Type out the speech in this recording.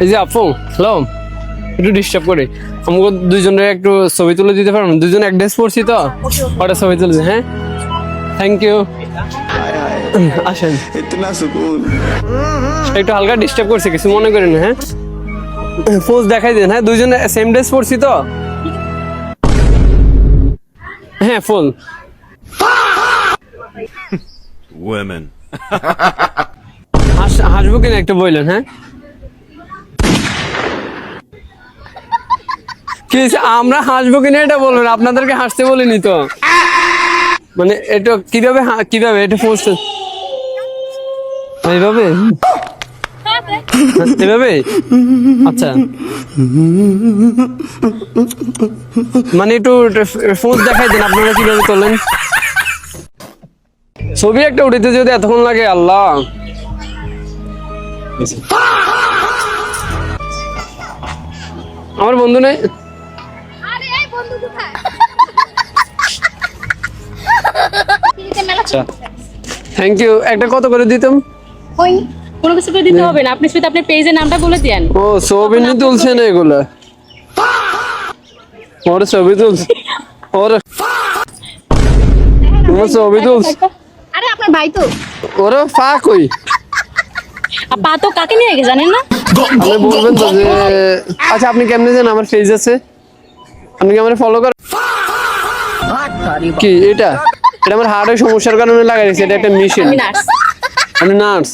এই যে আপু, হ্যালো, একটু ডিস্টার্ব করে আমাকে দুইজনের একটু ছবি তুলে দিতে পারবেন? দুইজন এক ড্রেস পরছি তো, ওটা ছবি তুলছি। হ্যাঁ, থ্যাংক ইউ। আসেন, इतना सुकून। একটু হালকা ডিস্টার্ব করছে, কিছু মনে করেন না। হ্যাঁ, পোজ দেখাই দেন। হ্যাঁ, দুইজন সেম ড্রেস পরছি তো। হ্যাঁ, ফুল। Women. হাসবো কিনা একটু বললেন। হ্যাঁ, কি হয়েছে? আমরা হাসবো কিনা এটা বলবেন, আপনাদেরকে হাসতে বলিনি তো। মানে এটা কিভাবে কিভাবে এটা পোস্ট এইভাবে এভাবে? আচ্ছা, মানে একটু পোস্ট দেখাই দেন আপনারা কিভাবে তোলেন। ছবি একটা উঠিতে যদি এতক্ষণ লাগে, আল্লাহ। আমার বন্ধু নেই। আরে এই বন্ধু কোথায়? Thank you. একটা কত করে দিতাম? ওই কোনো কিছু করে দিতে হবে না, আপনি শুধু আপনার পেজের নামটা বলে দেন। ও, ছবি নিয়ে তুলছে না এগুলা? ওর ছবি তুলছে, ওর ছবি তুলছে। আরে আপনার ভাই তো। ওরা ফা কই? আর পা তো কাকে নিয়ে গেছে জানেন না? আপনি বলবেন তো যে, আচ্ছা আপনি কেমনে জানেন আমার পেজ আছে? আপনি কি আমার ফলো করেন? কি এটা? এটা আমার হার্টের সমস্যার কারণে লাগাইছে। এটা একটা মেশিন। আমি নার্স। আপনি নার্স?